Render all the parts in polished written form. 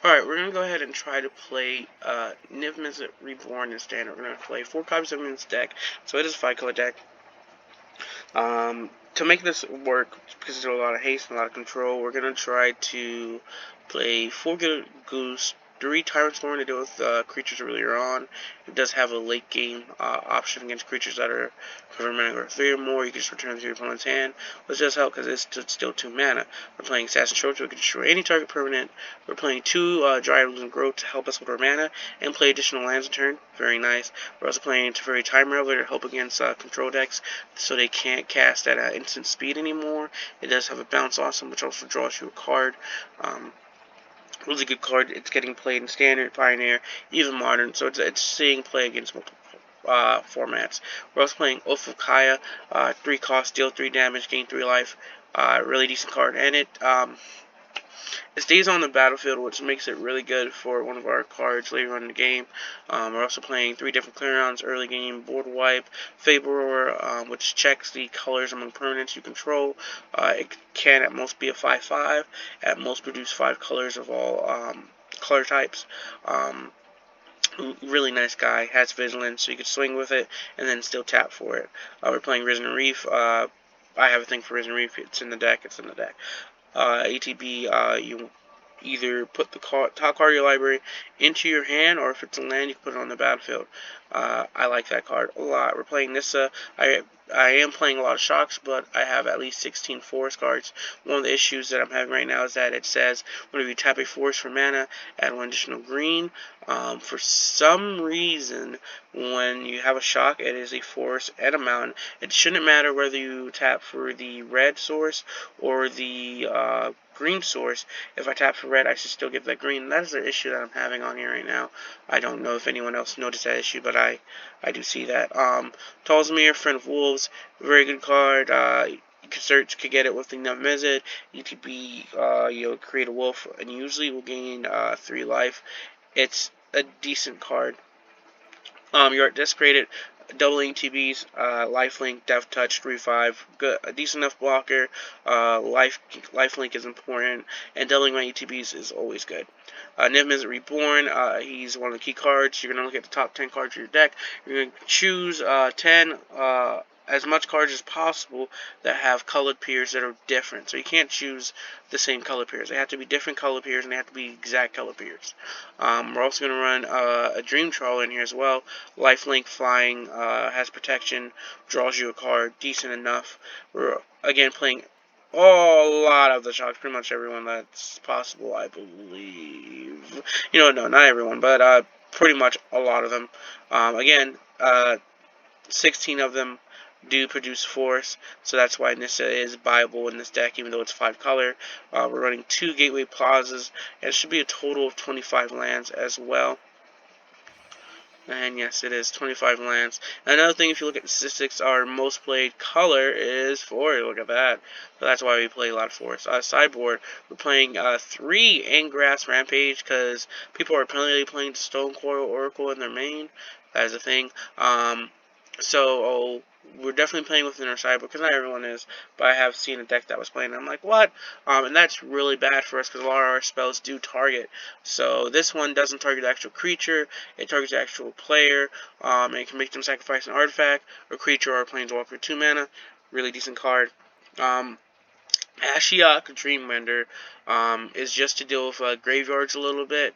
Alright, we're going to go ahead and try to play Niv-Mizzet Reborn in standard. We're going to play 4 copies of this deck, so it is a 5-color deck. To make this work, because there's a lot of haste and a lot of control, we're going to try to play 4 Goose, 3 Tyrant Storm to deal with creatures earlier on. It does have a late game option against creatures that are covering or 3 or more. You can just return to your opponent's hand, which does help because it's still 2 mana. We're playing Assassin Short, so we can destroy any target permanent. We're playing 2 Dryad and Growth to help us with our mana and play additional lands in turn. Very nice. We're also playing Teferi Time Raveler to help against control decks, so they can't cast at instant speed anymore. It does have a bounce awesome, which also draws you a card. Really good card. It's getting played in Standard, Pioneer, even Modern, so it's seeing play against multiple formats. We're also playing Oath of Kaya, 3 cost, deal 3 damage, gain 3 life. Really decent card, and it stays on the battlefield, which makes it really good for one of our cards later on in the game. We're also playing 3 different Clarions early game: Board Wipe, Fableur, which checks the colors among permanents you control. It can at most be a 5/5, at most produce 5 colors of all color types. Really nice guy, has vigilance, so you could swing with it and then still tap for it. We're playing Risen Reef. I have a thing for Risen Reef. It's in the deck. ATB, you either put the top card of your library into your hand, or if it's a land, you can put it on the battlefield. I like that card a lot. We're playing Nissa. I am playing a lot of shocks, but I have at least 16 forest cards. One of the issues that I'm having right now is that it says whenever you tap a forest for mana, add 1 additional green. For some reason, when you have a shock, it is a forest and a mountain. It shouldn't matter whether you tap for the red source or the green source. If I tap for red, I should still get that green. That is the issue that I'm having on here right now. I don't know if anyone else noticed that issue, but I do see that. Tolzmir, Friend of Wolves, very good card. You could get it with the Niv-Mizzet. ETB, you'll create a wolf, and usually will gain 3 life. It's a decent card. You're just created doubling TBs, lifelink, death touch, 3/5, good, a decent enough blocker. Lifelink is important, and doubling my ETBs is always good. Niv-Mizzet Reborn, he's one of the key cards. You're gonna look at the top 10 cards of your deck. You're gonna choose 10. As much cards as possible that have colored pairs that are different. So you can't choose the same color pairs. They have to be different color pairs, and they have to be exact color pairs. We're also going to run a Dream Trawler in here as well. Lifelink, flying, has protection, draws you a card, decent enough. We're, again, playing a lot of the shocks, pretty much everyone that's possible, I believe. No, not everyone, but pretty much a lot of them. Again, 16 of them do produce force, so that's why Nissa is viable in this deck, even though it's 5 color. We're running 2 Gateway Plazas, and it should be a total of 25 lands as well. And yes, it is 25 lands. Another thing, if you look at the statistics, our most played color is 4. Look at that. So that's why we play a lot of forest. Sideboard, we're playing 3 Angrass Rampage, because people are apparently playing Stone Coil Oracle in their main. That is a thing. So we're definitely playing within our sideboard, because not everyone is, but I have seen a deck that was playing, and I'm like, what? And that's really bad for us, because a lot of our spells do target. So this one doesn't target the actual creature, it targets the actual player, and it can make them sacrifice an artifact, or creature, or a planeswalker, 2 mana. Really decent card. Ashiok Dreamrender is just to deal with graveyards a little bit.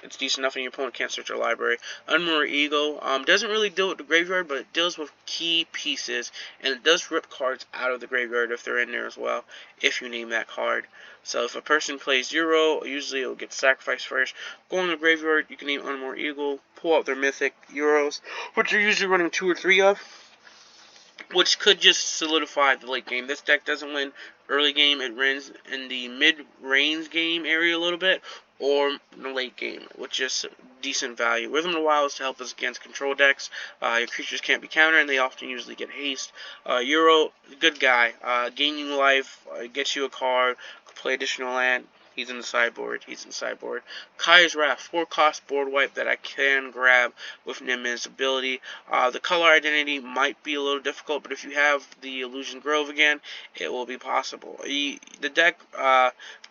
It's decent enough, and your opponent can't search your library. Unmoored Eagle doesn't really deal with the graveyard, but it deals with key pieces, and it does rip cards out of the graveyard if they're in there as well, if you name that card. So if a person plays Euro, usually it will get sacrificed first. Go in the graveyard, you can name Unmoored Eagle, pull out their mythic Euros, which you're usually running 2 or 3 of, which could just solidify the late game. This deck doesn't win early game. It wins in the mid-range game area a little bit, or in the late game, which is decent value. Rhythm of the Wild is to help us against control decks. Your creatures can't be countered, and they often usually get haste. Euro, good guy. Gaining life, gets you a card, play additional land. He's in the sideboard. Kai's Wrath, 4-cost board wipe that I can grab with Niv-Mizzet's ability. The color identity might be a little difficult, but if you have the Illusion Grove again, it will be possible. The deck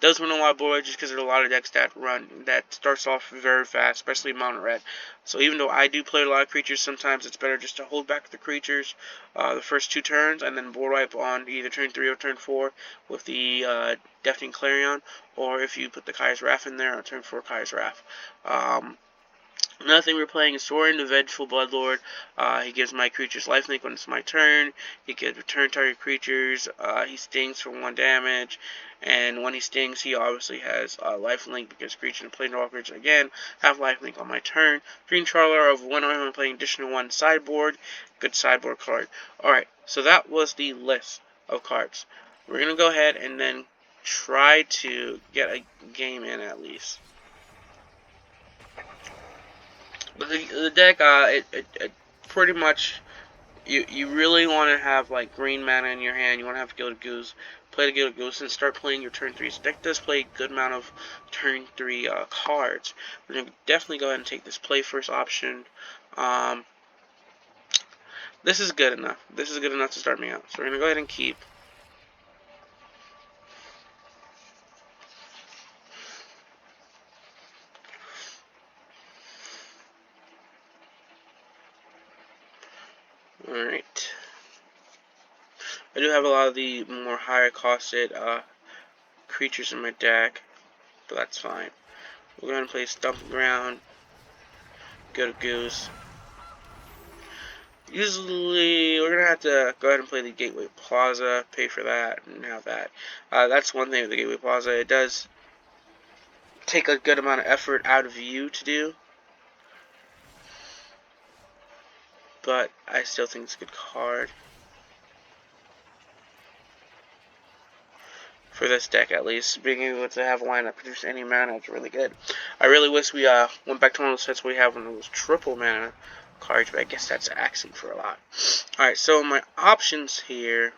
does win a lot of board just because there are a lot of decks that starts off very fast, especially Mountain Red. So even though I do play a lot of creatures, sometimes it's better just to hold back the creatures the first 2 turns and then board wipe on either turn 3 or turn 4 with the Deafening Clarion, or if you put the Kai's Wrath in there on turn 4 Kai's Wrath. Another thing we're playing is Sorin, the Vengeful Bloodlord. He gives my creatures lifelink when it's my turn. He can return target creatures. He stings for 1 damage. And when he stings, he obviously has lifelink because creatures and planeswalkers, again, have lifelink on my turn. Dream Charler of when I'm playing additional 1 sideboard. Good sideboard card. Alright, so that was the list of cards. We're going to go ahead and then try to get a game in at least. But the deck, it pretty much, you really want to have like green mana in your hand. You want to have Gilded Goose. Play the Gilded Goose and start playing your turn 3s. The deck does play a good amount of turn 3 cards. We're going to definitely go ahead and take this play first option. This is good enough. This is good enough to start me out. So we're going to go ahead and keep. Alright. I do have a lot of the more higher costed creatures in my deck, but that's fine. We're going to play Stomping Ground, Gilded Goose. Usually, we're going to have to go ahead and play the Gateway Plaza, pay for that, and have that. That's one thing with the Gateway Plaza. It does take a good amount of effort out of you to do, but I still think it's a good card. For this deck, at least, being able to have a lineup produce any mana is really good. I really wish we went back to one of those sets we have when it was triple mana cards, but I guess that's asking for a lot. Alright, so my options here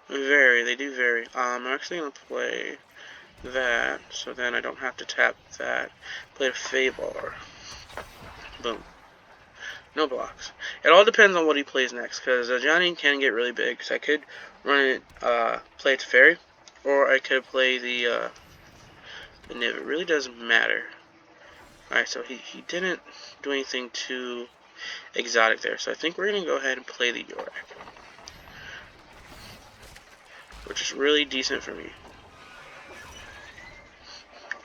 vary. They do vary. I'm actually going to play that, so then I don't have to tap that. Play a Feybar. Boom. No blocks. It all depends on what he plays next, because Johnny can get really big. So I could run it, play Teferi, or I could play the Niv. It really doesn't matter. Alright, so he didn't do anything too exotic there. So I think we're going to go ahead and play the Yorick, which is really decent for me.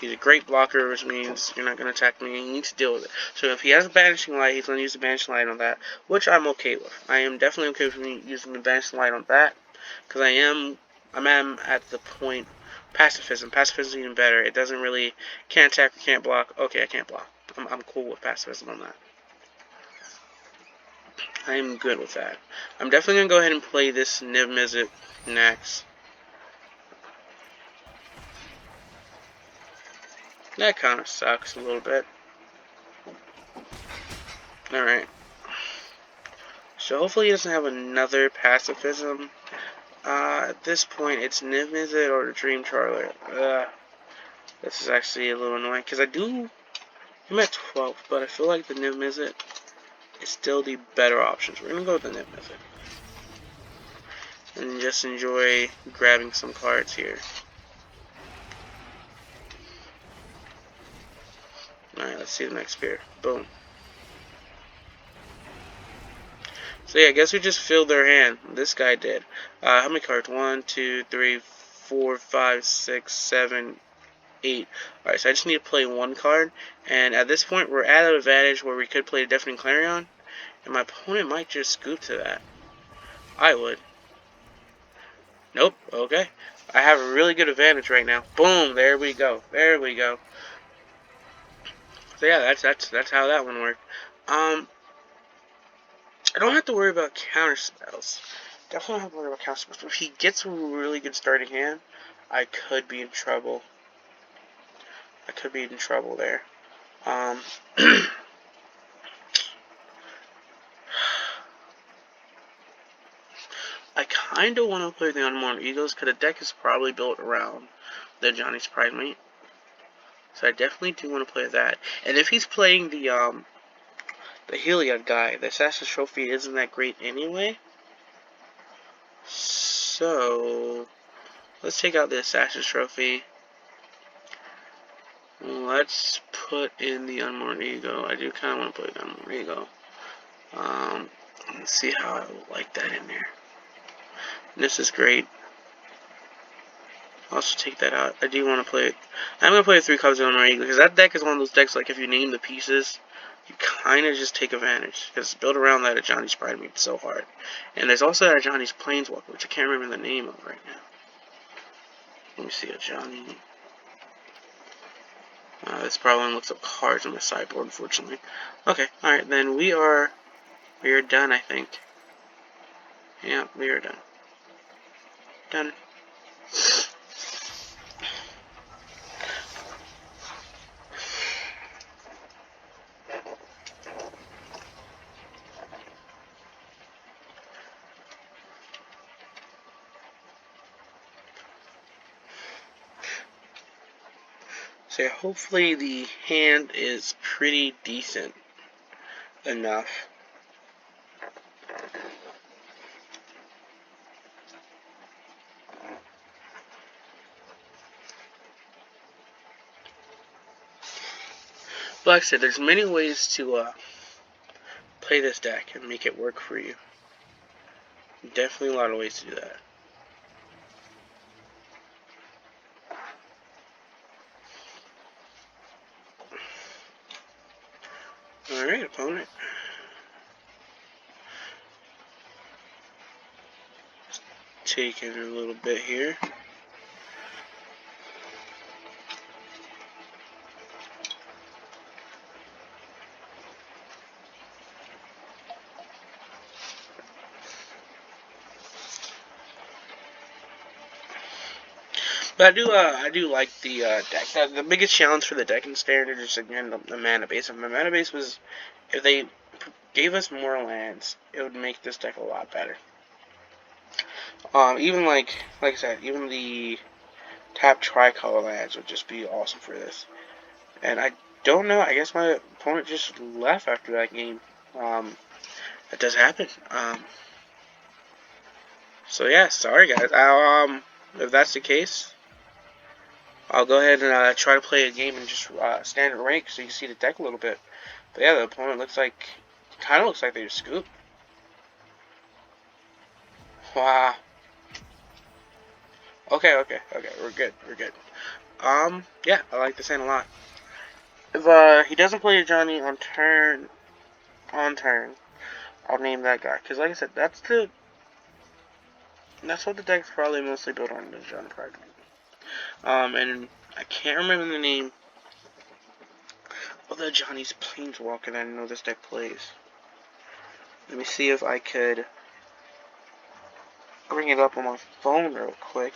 He's a great blocker, which means you're not going to attack me, and you need to deal with it. So if he has a Banishing Light, he's going to use the Banishing Light on that, which I'm okay with. I am definitely okay with me using the Banishing Light on that, because I'm at the point, Pacifism. Pacifism is even better. It doesn't really, can't attack or can't block. Okay, I can't block. I'm cool with Pacifism on that. I am good with that. I'm definitely going to go ahead and play this Niv-Mizzet next. That kind of sucks a little bit. Alright. So hopefully he doesn't have another Pacifism. At this point, it's Niv-Mizzet or the Dream Charler. This is actually a little annoying, because I'm at 12, but I feel like the Niv-Mizzet is still the better option. So we're going to go with the Niv-Mizzet. And just enjoy grabbing some cards here. Alright, let's see the next pair. Boom. So yeah, I guess we just filled their hand. This guy did. How many cards? 1, 2, 3, 4, 5, 6, 7, 8. Alright, so I just need to play 1 card. And at this point, we're at an advantage where we could play a Deafening Clarion. And my opponent might just scoop to that. I would. Nope. Okay. I have a really good advantage right now. Boom. There we go. There we go. So yeah, that's how that one worked. I don't have to worry about counter spells. Definitely don't have to worry about counter spells. But if he gets a really good starting hand, I could be in trouble. I could be in trouble there. I kind of want to play the Unborn Eagles because the deck is probably built around the Johnny's Pride Mate. So I definitely do want to play that. And if he's playing the Heliod guy, the Assassin's Trophy isn't that great anyway. So let's take out the Assassin's Trophy. Let's put in the Unborn Ego. I do kind of want to play the Unborn Ego. Let's see how I like that in there. This is great. Also take that out. I do want to play it. I'm going to play 3 copies of Unborn Ego because that deck is one of those decks like if you name the pieces, you kind of just take advantage. Because build around that at Johnny's Pride Mate so hard. And there's also that Johnny's Planeswalker, which I can't remember the name of right now. Let me see a Johnny. This probably looks up cards on my sideboard, unfortunately. Okay, alright, then we are done, I think. Yeah, we are done. Done. So yeah, hopefully the hand is pretty decent enough. But like I said, there's many ways to play this deck and make it work for you. Definitely a lot of ways to do that. Alright, opponent. Taking a little bit here. But I do like the deck. The biggest challenge for the deck in Standard is again the mana base. If my mana base was, if they gave us more lands, it would make this deck a lot better. Even like I said, even the tap tricolor lands would just be awesome for this. And I don't know. I guess my opponent just left after that game. That does happen. So yeah, sorry guys. If that's the case, I'll go ahead and try to play a game in just standard rank so you can see the deck a little bit. But yeah, the opponent kind of looks like they just scooped. Wow. Okay, we're good. Yeah, I like this hand a lot. If he doesn't play a Johnny on turn, I'll name that guy. Cause like I said, that's what the deck's probably mostly built on, the Johnny Pride. And I can't remember the name of the Johnny's Planeswalker that I know this deck plays. Let me see if I could bring it up on my phone real quick.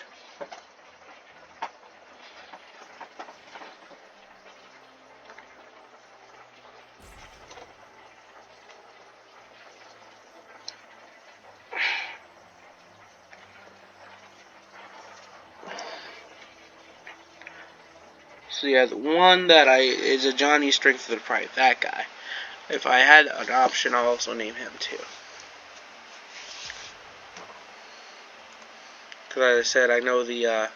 So yeah, the one that is a Johnny Strength of the Pride, that guy. If I had an option, I'll also name him too. Because as I said, I know the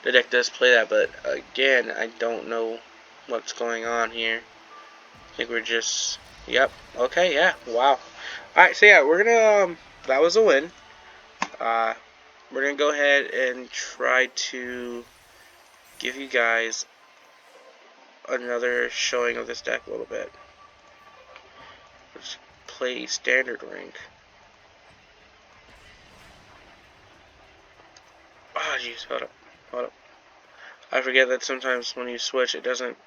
deck does play that, but again, I don't know what's going on here. I think we're just, yep, okay, yeah, wow. Alright, so yeah, we're gonna, that was a win. We're gonna go ahead and try to give you guys another showing of this deck a little bit. Let's play standard rank. Oh jeez, hold up. I forget that sometimes when you switch it doesn't.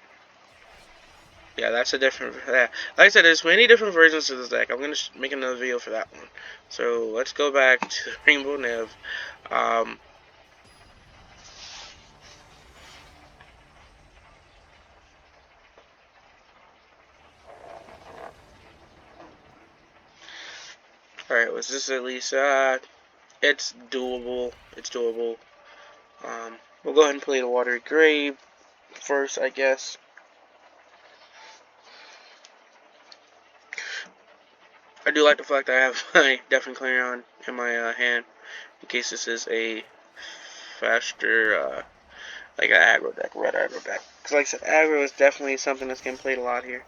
Yeah, that's a different. Yeah. Like I said, there's many different versions of this deck. I'm gonna make another video for that one. So let's go back to Rainbow Niv. Alright, was this at least It's doable. It's doable. We'll go ahead and play the Watery Grave first, I guess. I do like the fact that I have my Deafening Clarion in my hand, in case this is a faster, like an aggro deck, red aggro deck. Because like I said, aggro is definitely something that's getting played a lot here.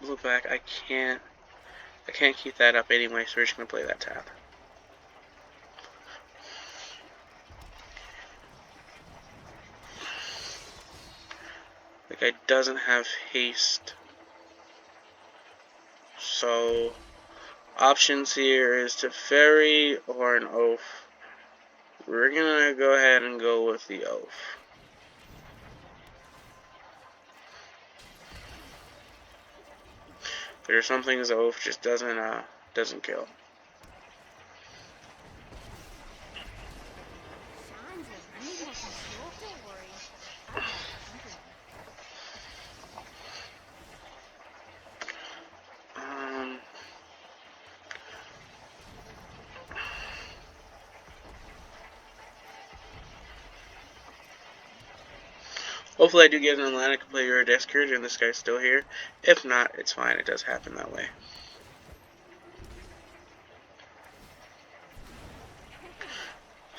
Look back, I can't keep that up anyway, so we're just gonna play that tap. The guy doesn't have haste, so options here is Teferi or an Oath. We're gonna go ahead and go with the Oath. There are some things the Oath just doesn't kill. Hopefully I do get an Atlantic player or a Discourage and this guy's still here. If not, it's fine. It does happen that way.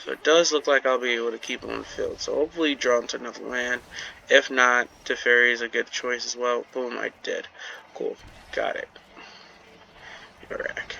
So it does look like I'll be able to keep him on the field. So hopefully draw into another land. If not, Teferi is a good choice as well. Boom, I did. Cool. Got it. Iraq.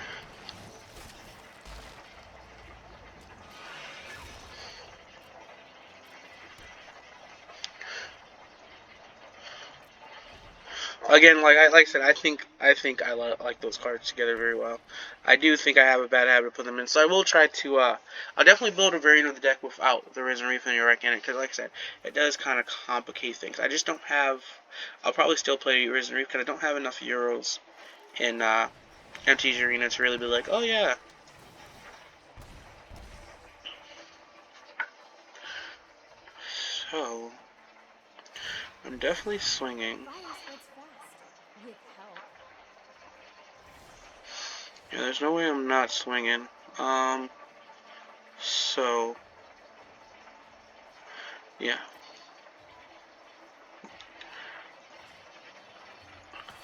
Again, like I said, I think I like those cards together very well. I do think I have a bad habit of putting them in, so I will try to. I'll definitely build a variant of the deck without the Risen Reef and the Iraq in it, because like I said, it does kind of complicate things. I just don't have. I'll probably still play Risen Reef because I don't have enough Euros in MTG Arena to really be like, oh yeah. So I'm definitely swinging. Yeah, there's no way I'm not swinging. So, yeah.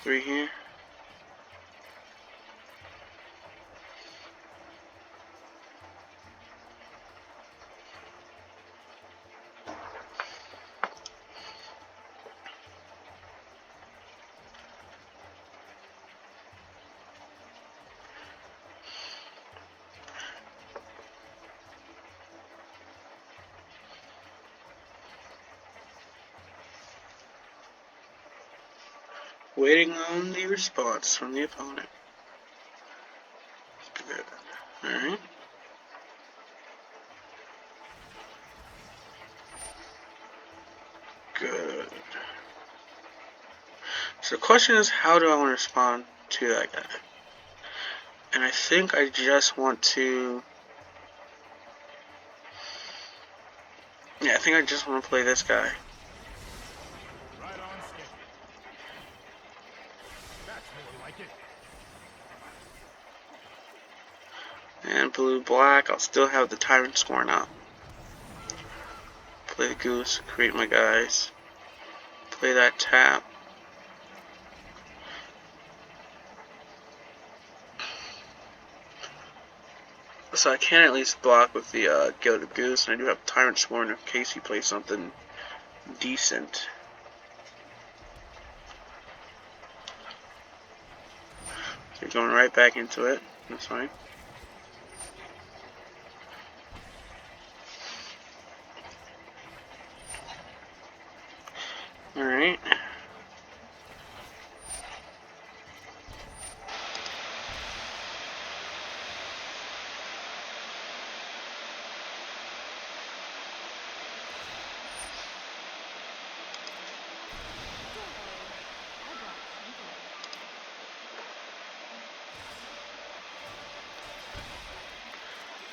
3 here. Waiting on the response from the opponent. Good. Alright. Good. So the question is, how do I want to respond to that guy? And I think I just want to... Yeah, I think I just want to play this guy. And blue-black, I'll still have the Tyrant scoring up. Play the Goose, create my guys. Play that tap. So I can at least block with the Gilded Goose, and I do have Tyrant scoring in case he plays something decent. So you're going right back into it. That's fine. Alright.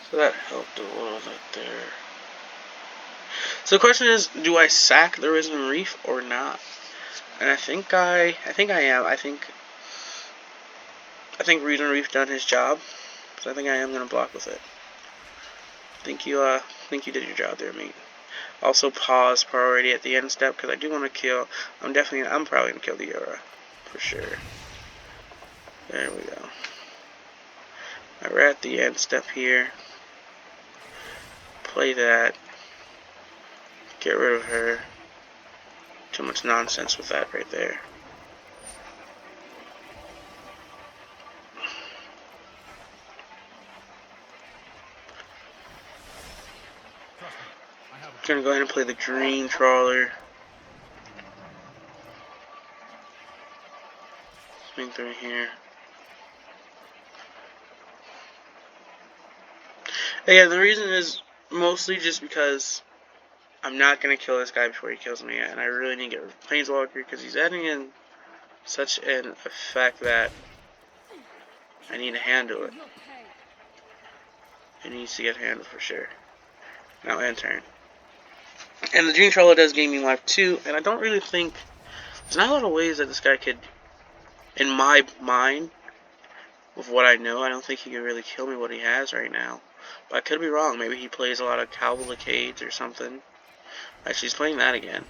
So that helped a little bit there. So the question is, do I sack the Risen Reef or not? And I think I am. I think I think Reason Reef done his job. So I think I am going to block with it. Think you did your job there, mate. Also pause priority at the end step because I do want to kill. I'm probably going to kill the Aura. For sure. There we go. Alright, we're at the end step here. Play that. Get rid of her. Too much nonsense with that right there. Gonna go ahead and play the Dream Trawler. Swing through here. Again, the reason is mostly just because I'm not gonna kill this guy before he kills me, and I really need to get rid of Planeswalker because he's adding in such an effect that I need to handle it. It needs to get handled for sure. Now end turn. And the Dream Trawler does gain me life too, and I don't really think there's not a lot of ways that this guy could, in my mind, with what I know, I don't think he can really kill me what he has right now. But I could be wrong. Maybe he plays a lot of Cavalcades or something. Actually, he's playing that again.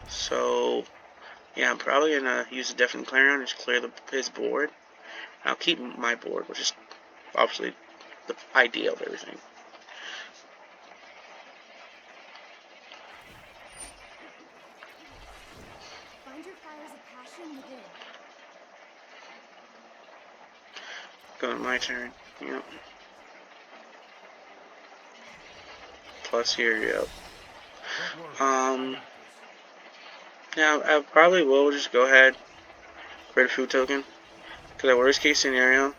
So, yeah, I'm probably going to use the Deafening Clarion and just clear his board. And I'll keep my board, which is obviously the idea of everything. Find your fires of passion within. Going my turn. Yep. Plus here, yep. Now I probably will just go ahead, create a food token, because at worst case scenario,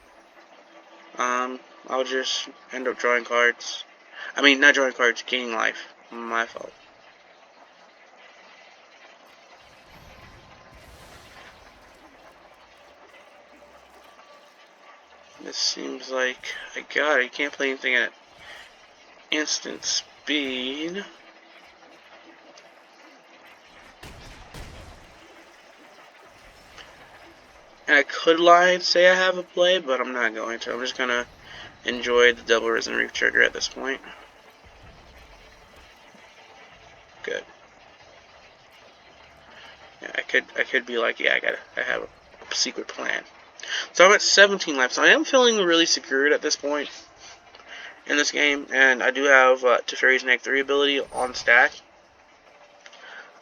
I'll just end up drawing cards. I mean, not drawing cards, gaining life. My fault. This seems like I got it. You can't play anything at instant speed. And I could lie and say I have a play, but I'm not going to. I'm just gonna enjoy the double Risen Reef trigger at this point. Good. Yeah, I could be like, yeah, I have a secret plan. So I'm at 17 life, so I am feeling really secured at this point in this game, and I do have Teferi's Neg 3 ability on stack.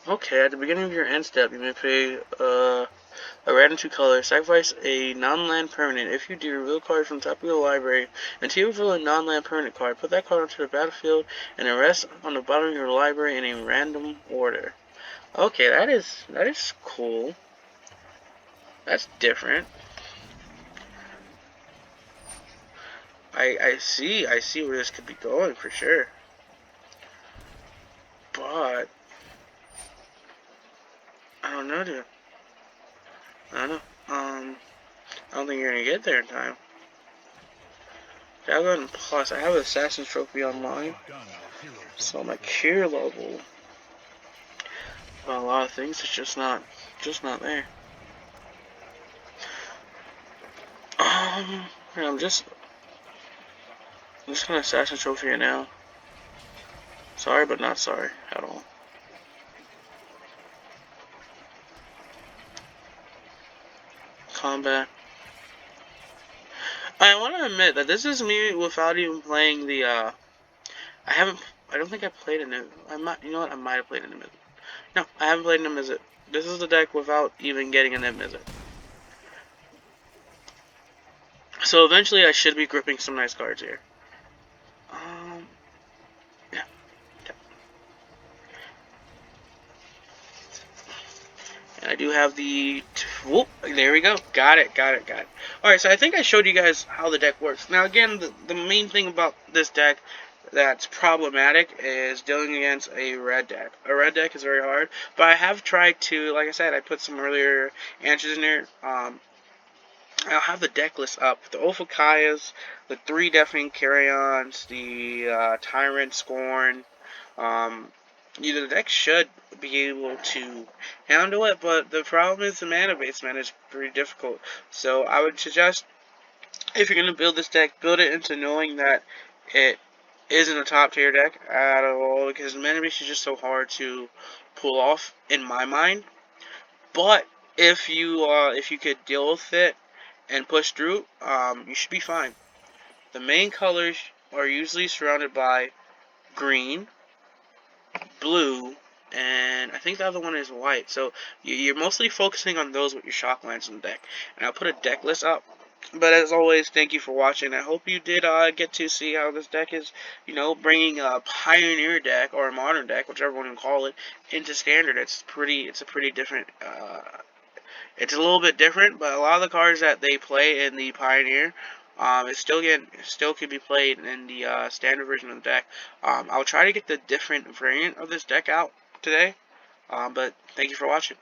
Okay, at the beginning of your end step, you may pay a red and 2 color, sacrifice a non-land permanent. If you do, reveal a card from the top of your library. Until you reveal a non-land permanent card, put that card onto the battlefield and the rest on the bottom of your library in a random order. Okay, that is cool. That's different. I see where this could be going for sure. But I don't know, dude. I don't know. I don't think you're gonna get there in time. I'll go ahead and plus. I have an Assassin's Trophy online, so my cure level, a lot of things, it's just not there. I'm just gonna Assassin's Trophy it now. Sorry, but not sorry at all. Combat. I want to admit that this is me without even playing the, I don't think I played a Niv-Mizzet. You know what, I might have played a Niv-Mizzet. No, I haven't played a Niv-Mizzet. This is the deck without even getting a Niv-Mizzet. So eventually I should be gripping some nice cards here. Yeah. And I do have the, whoop, there we go. Got it. Alright, so I think I showed you guys how the deck works. Now again, the main thing about this deck that's problematic is dealing against a red deck. A red deck is very hard, but I have tried to, like I said, I put some earlier answers in there. I'll have the deck list up. The Ophakayas, the 3 Deafening Clarions, the Tyrant Scorn, The deck should be able to handle it, but the problem is the mana base, man, is pretty difficult. So I would suggest, if you're going to build this deck, build it into knowing that it isn't a top tier deck at all, because the mana base is just so hard to pull off, in my mind. But if you could deal with it and push through, you should be fine. The main colors are usually surrounded by green, blue, and I think the other one is white. So you're mostly focusing on those with your shock lands in the deck. And I'll put a deck list up. But as always, thank you for watching. I hope you did get to see how this deck is, bringing a pioneer deck or a modern deck, whichever one you call it, into standard. It's a pretty different. It's a little bit different, but a lot of the cards that they play in the pioneer, it still can be played in the standard version of the deck. I'll try to get the different variant of this deck out today. But thank you for watching.